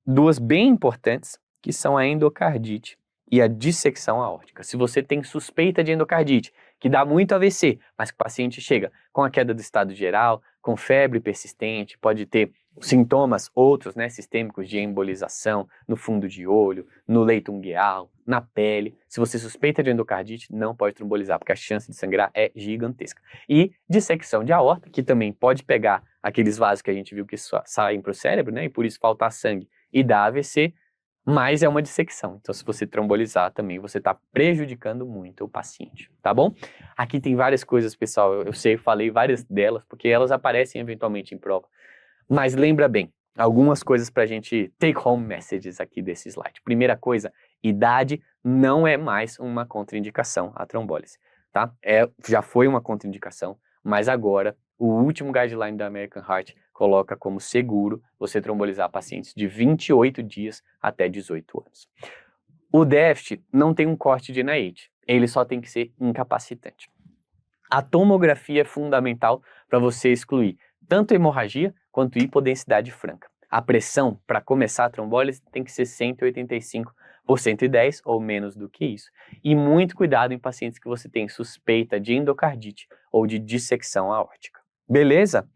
2 bem importantes, que são a endocardite e a dissecção aórtica. Se você tem suspeita de endocardite, que dá muito AVC, mas que o paciente chega com a queda do estado geral, com febre persistente, pode ter sintomas outros, né, sistêmicos de embolização no fundo de olho, no leito ungueal, na pele. Se você suspeita de endocardite, não pode trombolizar, porque a chance de sangrar é gigantesca. E dissecção de aorta, que também pode pegar aqueles vasos que a gente viu que saem para o cérebro, né, e por isso faltar sangue e dar AVC, mas é uma dissecção. Então, se você trombolizar também, você está prejudicando muito o paciente, tá bom? Aqui tem várias coisas, pessoal, eu sei, falei várias delas, porque elas aparecem eventualmente em prova. Mas lembra bem, algumas coisas para a gente take home messages aqui desse slide. Primeira coisa, idade não é mais uma contraindicação à trombólise, tá? Já foi uma contraindicação, mas agora o último guideline da American Heart coloca como seguro você trombolizar pacientes de 28 dias até 18 anos. O déficit não tem um corte de NIH, ele só tem que ser incapacitante. A tomografia é fundamental para você excluir tanto hemorragia quanto hipodensidade franca. A pressão para começar a trombólise tem que ser 185 por 110 ou menos do que isso. E muito cuidado em pacientes que você tem suspeita de endocardite ou de dissecção aórtica. Beleza?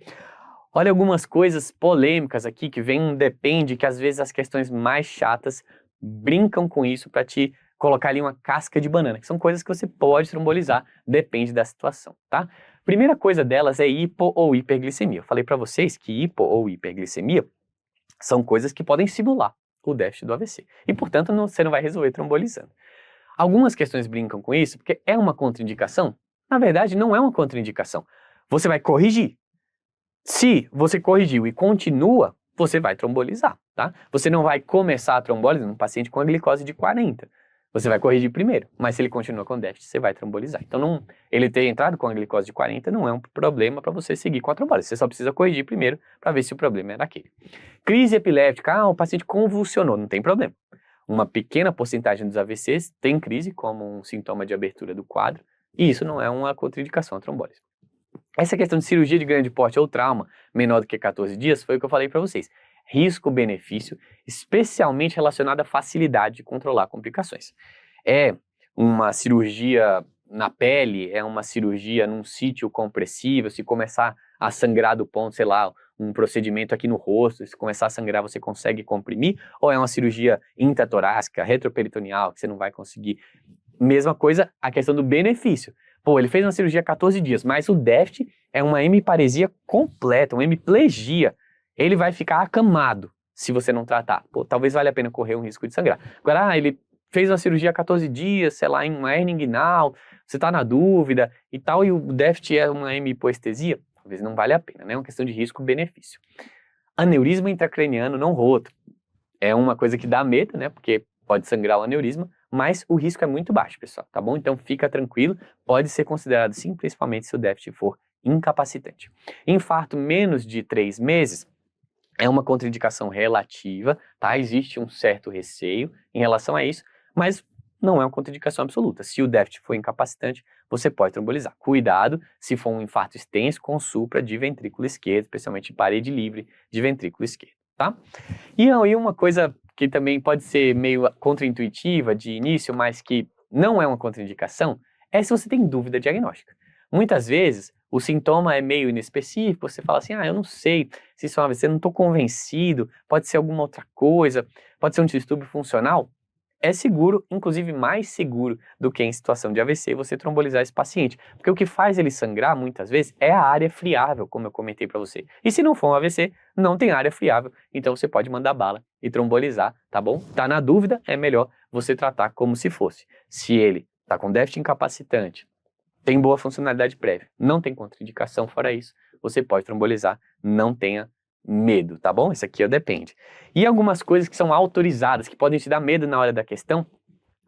Olha algumas coisas polêmicas aqui que vem um depende, que às vezes as questões mais chatas brincam com isso para te colocar ali uma casca de banana, que são coisas que você pode trombolizar, depende da situação, tá? Primeira coisa delas é hipo ou hiperglicemia. Eu falei para vocês que hipo ou hiperglicemia são coisas que podem simular o déficit do AVC. E, portanto, você não vai resolver trombolizando. Algumas questões brincam com isso, porque é uma contraindicação. Na verdade, não é uma contraindicação. Você vai corrigir. Se você corrigiu e continua, você vai trombolizar, tá? Você não vai começar a trombólise num paciente com a glicose de 40. Você vai corrigir primeiro, mas se ele continua com déficit, você vai trombolizar. Então, ele ter entrado com a glicose de 40 não é um problema para você seguir com a trombólise. Você só precisa corrigir primeiro para ver se o problema era aquele. Crise epiléptica, o paciente convulsionou, não tem problema. Uma pequena porcentagem dos AVCs tem crise como um sintoma de abertura do quadro, e isso não é uma contraindicação à trombólise. Essa questão de cirurgia de grande porte ou trauma menor do que 14 dias foi o que eu falei para vocês. Risco-benefício, especialmente relacionado à facilidade de controlar complicações. É uma cirurgia na pele, é uma cirurgia num sítio compressível, se começar a sangrar do ponto, sei lá, um procedimento aqui no rosto, se começar a sangrar você consegue comprimir, ou é uma cirurgia intratorácica, retroperitoneal, que você não vai conseguir. Mesma coisa, a questão do benefício. Pô, ele fez uma cirurgia há 14 dias, mas o déficit é uma hemiparesia completa, uma hemiplegia. Ele vai ficar acamado se você não tratar. Pô, talvez valha a pena correr um risco de sangrar. Agora, ele fez uma cirurgia há 14 dias, sei lá, em uma hernia inguinal, você está na dúvida e tal, e o déficit é uma hemipoestesia, talvez não valha a pena, né? É uma questão de risco-benefício. Aneurisma intracraniano não roto. É uma coisa que dá medo, né? Porque pode sangrar o aneurisma, mas o risco é muito baixo, pessoal, tá bom? Então fica tranquilo, pode ser considerado sim, principalmente se o déficit for incapacitante. Infarto menos de 3 meses é uma contraindicação relativa, tá? Existe um certo receio em relação a isso, mas não é uma contraindicação absoluta. Se o déficit for incapacitante, você pode trombolizar. Cuidado se for um infarto extenso com supra de ventrículo esquerdo, especialmente parede livre de ventrículo esquerdo, tá? E aí uma coisa que também pode ser meio contraintuitiva de início, mas que não é uma contraindicação, é se você tem dúvida diagnóstica. Muitas vezes o sintoma é meio inespecífico, você fala assim, eu não sei se isso é um AVC, não estou convencido, pode ser alguma outra coisa, pode ser um distúrbio funcional. É seguro, inclusive mais seguro do que em situação de AVC, você trombolizar esse paciente. Porque o que faz ele sangrar, muitas vezes, é a área friável, como eu comentei para você. E se não for um AVC, não tem área friável, então você pode mandar bala e trombolizar, tá bom? Tá na dúvida, é melhor você tratar como se fosse. Se ele tá com déficit incapacitante, tem boa funcionalidade prévia, não tem contraindicação fora isso, você pode trombolizar, não tenha medo, tá bom? Isso aqui depende. E algumas coisas que são autorizadas, que podem te dar medo na hora da questão,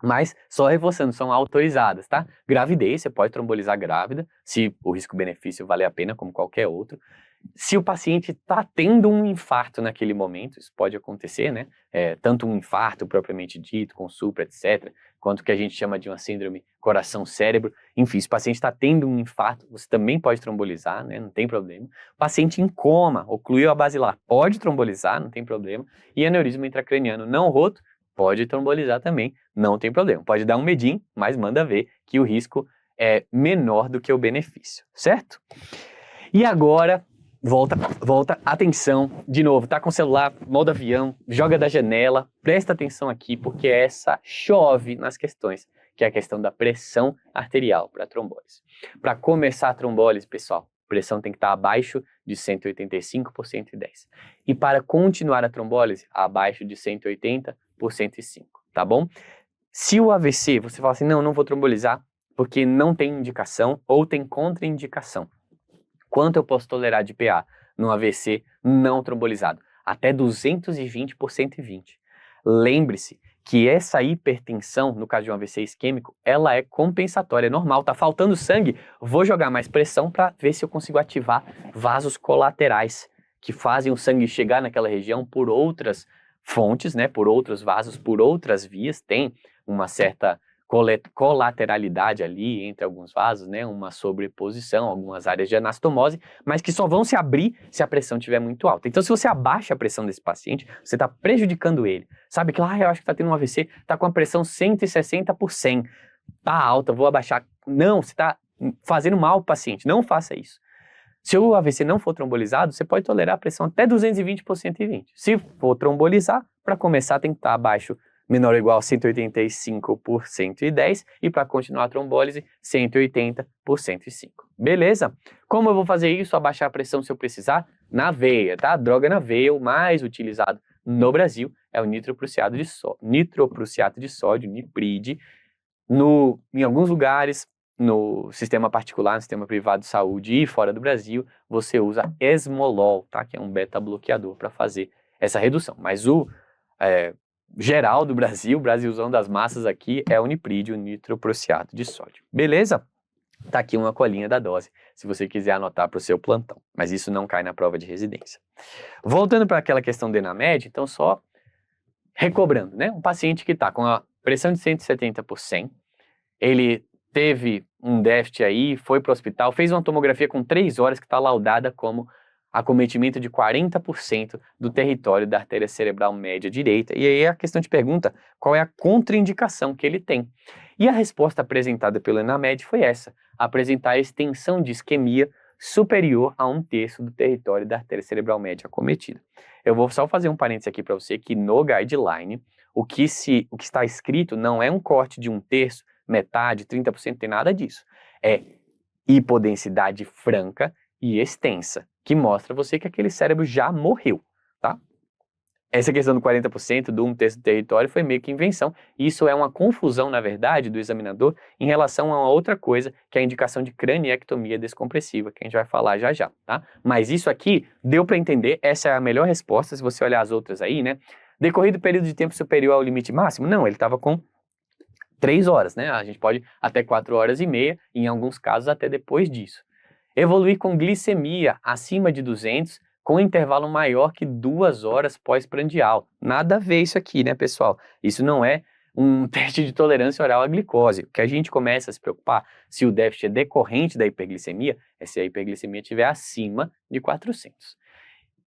mas só reforçando, são autorizadas, tá? Gravidez, você pode trombolizar grávida, se o risco-benefício valer a pena, como qualquer outro. Se o paciente está tendo um infarto naquele momento, isso pode acontecer, né? Tanto um infarto propriamente dito, com supra, etc., quanto o que a gente chama de uma síndrome coração-cérebro. Enfim, se o paciente está tendo um infarto, você também pode trombolizar, né? Não tem problema. Paciente em coma, ocluiu a basilar, pode trombolizar, não tem problema. E aneurisma intracraniano não roto, pode trombolizar também, não tem problema. Pode dar um medinho, mas manda ver que o risco é menor do que o benefício, certo? E agora, volta, atenção, de novo, tá com o celular, modo avião, joga da janela, presta atenção aqui, porque essa chove nas questões, que é a questão da pressão arterial para trombólise. Para começar a trombólise, pessoal, a pressão tem que estar abaixo de 185 por 110. E para continuar a trombólise, abaixo de 180 por 105, tá bom? Se o AVC, você fala assim, não vou trombolizar, porque não tem indicação ou tem contraindicação. Quanto eu posso tolerar de PA no AVC não trombolizado? Até 220 por 120. Lembre-se que essa hipertensão, no caso de um AVC isquêmico, ela é compensatória, é normal, tá faltando sangue, vou jogar mais pressão para ver se eu consigo ativar vasos colaterais, que fazem o sangue chegar naquela região por outras fontes, né, por outros vasos, por outras vias, tem uma certa colateralidade ali entre alguns vasos, né, uma sobreposição, algumas áreas de anastomose, mas que só vão se abrir se a pressão estiver muito alta. Então, se você abaixa a pressão desse paciente, você está prejudicando ele. Sabe que, eu acho que está tendo um AVC, está com a pressão 160 por 100, está alta, vou abaixar. Não, você está fazendo mal ao paciente, não faça isso. Se o AVC não for trombolizado, você pode tolerar a pressão até 220 por 120. Se for trombolizar, para começar tem que estar abaixo, menor ou igual a 185 por 110 e para continuar a trombólise, 180 por 105. Beleza? Como eu vou fazer isso? Abaixar a pressão se eu precisar? Na veia, tá? Droga na veia, o mais utilizado no Brasil é o nitroprusiato de sódio, Nipride. Em alguns lugares, no sistema particular, no sistema privado de saúde e fora do Brasil, você usa esmolol, tá? Que é um beta-bloqueador para fazer essa redução. Mas o geral do Brasil, Brasilzão das massas aqui, é o Nipride, o nitroprusiato de sódio. Beleza? Tá aqui uma colinha da dose, se você quiser anotar para o seu plantão. Mas isso não cai na prova de residência. Voltando para aquela questão do ENAMED, então só recobrando, né? Um paciente que está com a pressão de 170 por 100, ele teve um déficit aí, foi para o hospital, fez uma tomografia com 3 horas que está laudada como acometimento de 40% do território da artéria cerebral média direita. E aí a questão te pergunta qual é a contraindicação que ele tem. E a resposta apresentada pelo ENAMED foi essa: apresentar extensão de isquemia superior a 1/3 do território da artéria cerebral média acometida. Eu vou só fazer um parênteses aqui para você que no guideline, o que está escrito não é um corte de 1/3, metade, 30%, tem nada disso. É hipodensidade franca e extensa, que mostra você que aquele cérebro já morreu, tá? Essa questão do 40%, do 1/3 do território, foi meio que invenção. Isso é uma confusão, na verdade, do examinador em relação a uma outra coisa, que é a indicação de craniectomia descompressiva, que a gente vai falar já já, tá? Mas isso aqui deu para entender, essa é a melhor resposta, se você olhar as outras aí, né? Decorrido o período de tempo superior ao limite máximo? Não, ele estava com 3 horas, né? A gente pode até 4 horas e meia, em alguns casos até depois disso. Evoluir com glicemia acima de 200, com intervalo maior que 2 horas pós-prandial. Nada a ver isso aqui, né, pessoal? Isso não é um teste de tolerância oral à glicose. O que a gente começa a se preocupar se o déficit é decorrente da hiperglicemia é se a hiperglicemia estiver acima de 400.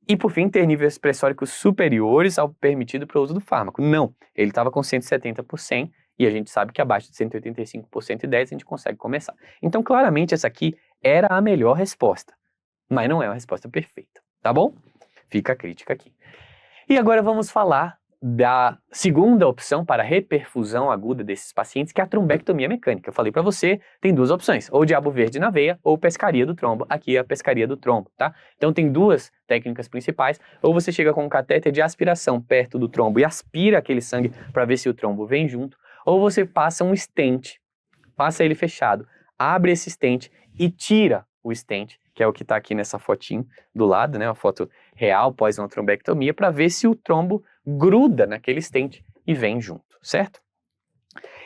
E, por fim, ter níveis pressóricos superiores ao permitido para o uso do fármaco. Não, ele estava com 170 por 100 e a gente sabe que abaixo de 185 por 110 a gente consegue começar. Então, claramente, essa aqui era a melhor resposta, mas não é uma resposta perfeita, tá bom? Fica a crítica aqui. E agora vamos falar da segunda opção para reperfusão aguda desses pacientes, que é a trombectomia mecânica. Eu falei para você, tem 2 opções, ou diabo verde na veia ou pescaria do trombo. Aqui é a pescaria do trombo, tá? Então tem 2 técnicas principais, ou você chega com um catéter de aspiração perto do trombo e aspira aquele sangue para ver se o trombo vem junto, ou você passa um stent, passa ele fechado, abre esse stent e tira o stent, que é o que está aqui nessa fotinho do lado, né, uma foto real pós uma trombectomia, para ver se o trombo gruda naquele stent e vem junto, certo?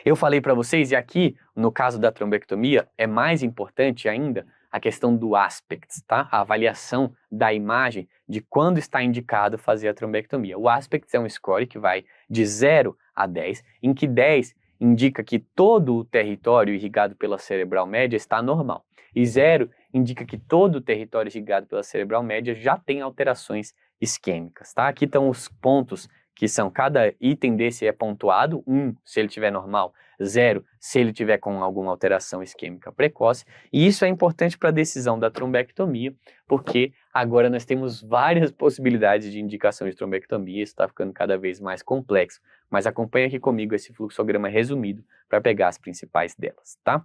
Eu falei para vocês, e aqui, no caso da trombectomia, é mais importante ainda a questão do aspects, tá? A avaliação da imagem de quando está indicado fazer a trombectomia. O aspects é um score que vai de 0 a 10, em que 10 indica que todo o território irrigado pela cerebral média está normal, e 0 indica que todo o território irrigado pela cerebral média já tem alterações isquêmicas, tá? Aqui estão os pontos que são cada item desse é pontuado, 1 se ele estiver normal, 0 se ele tiver com alguma alteração isquêmica precoce, e isso é importante para a decisão da trombectomia, porque agora nós temos várias possibilidades de indicação de trombectomia, isso está ficando cada vez mais complexo, mas acompanha aqui comigo esse fluxograma resumido para pegar as principais delas, tá?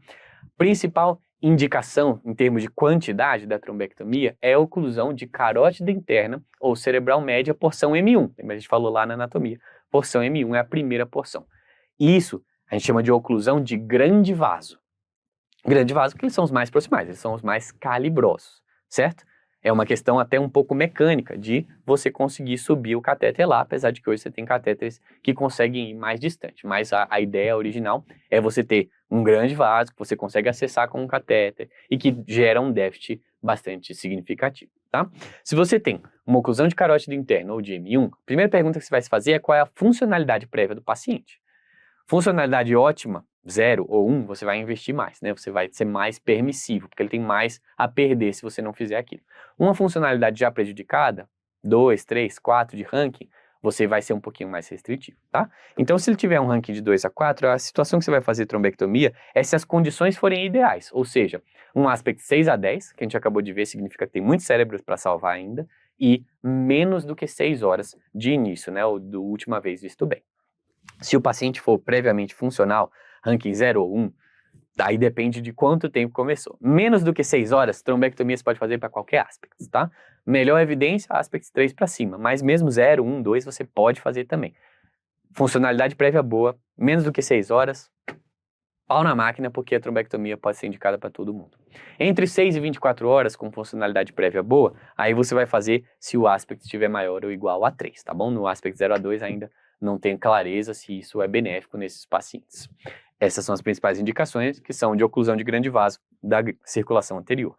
Principal indicação em termos de quantidade da trombectomia é a oclusão de carótida interna ou cerebral média, porção M1. A gente falou lá na anatomia. Porção M1 é a primeira porção. Isso a gente chama de oclusão de grande vaso. Grande vaso porque eles são os mais proximais, eles são os mais calibrosos, certo? É uma questão até um pouco mecânica de você conseguir subir o catéter lá, apesar de que hoje você tem catéteres que conseguem ir mais distante. Mas a ideia original é você ter um grande vaso que você consegue acessar com um catéter e que gera um déficit bastante significativo, tá? Se você tem uma oclusão de carótida interna ou de M1, a primeira pergunta que você vai se fazer é qual é a funcionalidade prévia do paciente. Funcionalidade ótima, 0 ou 1, você vai investir mais, né? Você vai ser mais permissivo, porque ele tem mais a perder se você não fizer aquilo. Uma funcionalidade já prejudicada, 2, 3, 4 de ranking, você vai ser um pouquinho mais restritivo, tá? Então, se ele tiver um ranking de 2 a 4, a situação que você vai fazer trombectomia é se as condições forem ideais, ou seja, um aspect 6 a 10, que a gente acabou de ver, significa que tem muitos cérebros para salvar ainda, e menos do que 6 horas de início, né? Ou do última vez visto bem. Se o paciente for previamente funcional, ranking 0 ou 1, aí depende de quanto tempo começou. Menos do que 6 horas, trombectomia você pode fazer para qualquer aspect, tá? Melhor evidência, aspects 3 para cima, mas mesmo 0, 1, 2 você pode fazer também. Funcionalidade prévia boa, menos do que 6 horas, pau na máquina, porque a trombectomia pode ser indicada para todo mundo. Entre 6 e 24 horas, com funcionalidade prévia boa, aí você vai fazer se o aspect estiver maior ou igual a 3, tá bom? No aspect 0 a 2 ainda não tem clareza se isso é benéfico nesses pacientes. Essas são as principais indicações, que são de oclusão de grande vaso da circulação anterior.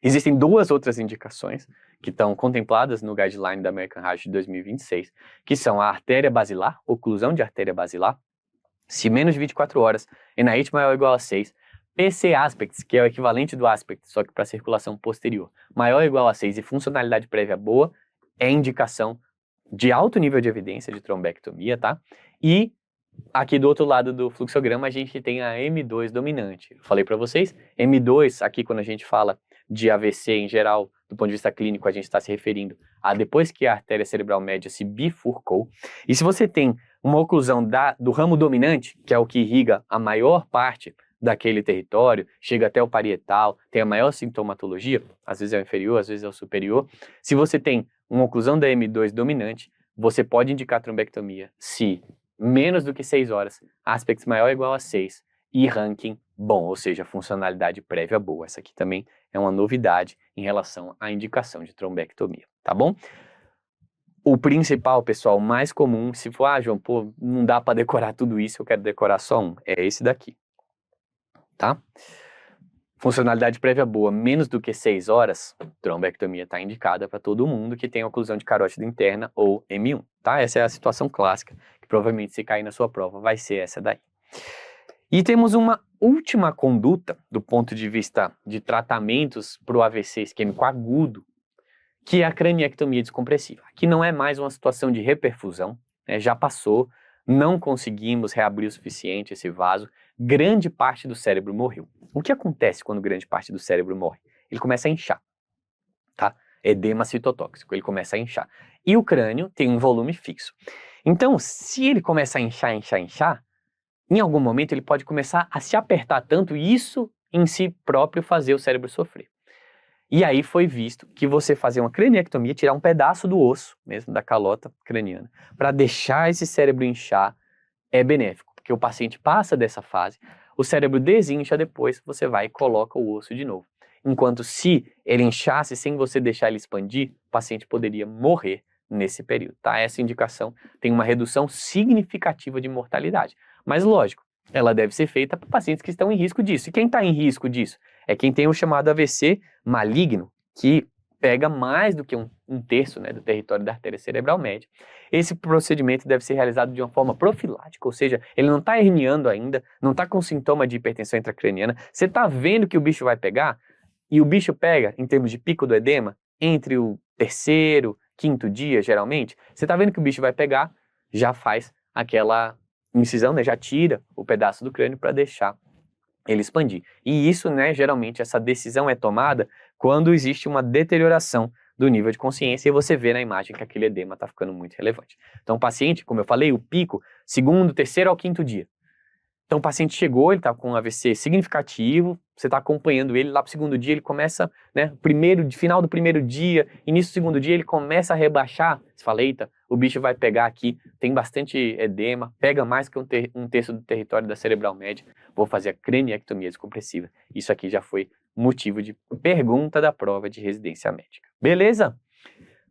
Existem duas outras indicações que estão contempladas no guideline da American Heart de 2026, que são a artéria basilar, oclusão de artéria basilar, se menos de 24 horas, NIH maior ou igual a 6, PC aspects, que é o equivalente do aspect, só que para circulação posterior, maior ou igual a 6 e funcionalidade prévia boa, é indicação de alto nível de evidência de trombectomia, tá? E aqui do outro lado do fluxograma a gente tem a M2 dominante. Eu falei para vocês, M2, aqui quando a gente fala de AVC em geral, do ponto de vista clínico, a gente está se referindo a depois que a artéria cerebral média se bifurcou. E se você tem uma oclusão do ramo dominante, que é o que irriga a maior parte daquele território, chega até o parietal, tem a maior sintomatologia, às vezes é o inferior, às vezes é o superior. Se você tem uma oclusão da M2 dominante, você pode indicar trombectomia se menos do que 6 horas, aspects maior ou igual a 6 e ranking bom, ou seja, funcionalidade prévia boa. Essa aqui também é uma novidade em relação à indicação de trombectomia, tá bom? O principal, pessoal, mais comum, se for, João, pô, não dá para decorar tudo isso, eu quero decorar só um, é esse daqui, tá? Funcionalidade prévia boa, menos do que 6 horas, trombectomia está indicada para todo mundo que tem oclusão de carótida interna ou M1, tá? Essa é a situação clássica, que provavelmente se cair na sua prova vai ser essa daí. E temos uma última conduta do ponto de vista de tratamentos para o AVC isquêmico agudo, que é a craniectomia descompressiva. Aqui não é mais uma situação de reperfusão, né? Já passou, não conseguimos reabrir o suficiente esse vaso, grande parte do cérebro morreu. O que acontece quando grande parte do cérebro morre? Ele começa a inchar, tá? Edema citotóxico, ele começa a inchar. E o crânio tem um volume fixo. Então, se ele começa a inchar, em algum momento ele pode começar a se apertar tanto e isso em si próprio fazer o cérebro sofrer. E aí foi visto que você fazer uma craniectomia, tirar um pedaço do osso, mesmo da calota craniana, para deixar esse cérebro inchar, é benéfico, porque o paciente passa dessa fase, o cérebro desincha depois, você vai e coloca o osso de novo. Enquanto se ele inchasse sem você deixar ele expandir, o paciente poderia morrer nesse período, tá? Essa indicação tem uma redução significativa de mortalidade. Mas lógico, ela deve ser feita para pacientes que estão em risco disso. E quem está em risco disso? É quem tem o chamado AVC maligno, que pega mais do que um terço, né, do território da artéria cerebral média. Esse procedimento deve ser realizado de uma forma profilática, ou seja, ele não está herniando ainda, não está com sintoma de hipertensão intracraniana, você está vendo que o bicho vai pegar, e o bicho pega, em termos de pico do edema, entre o terceiro quinto dia, geralmente, você tá vendo que o bicho vai pegar, já faz aquela incisão, né? Já tira o pedaço do crânio para deixar ele expandir. E isso, né, geralmente, essa decisão é tomada quando existe uma deterioração do nível de consciência e você vê na imagem que aquele edema está ficando muito relevante. Então, o paciente, como eu falei, o pico, segundo, terceiro ao quinto dia. Então, o paciente chegou, ele está com um AVC significativo, você está acompanhando ele, lá para o segundo dia ele começa, né, final do primeiro dia, início do segundo dia ele começa a rebaixar, você fala, eita, o bicho vai pegar aqui, tem bastante edema, pega mais que um terço do território da cerebral média, vou fazer a craniectomia descompressiva. Isso aqui já foi motivo de pergunta da prova de residência médica. Beleza?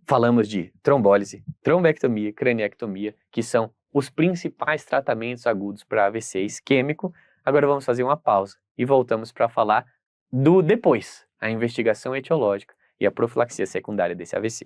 Falamos de trombólise, trombectomia, craniectomia, que são os principais tratamentos agudos para AVC isquêmico. Agora vamos fazer uma pausa e voltamos para falar do depois, a investigação etiológica e a profilaxia secundária desse AVC.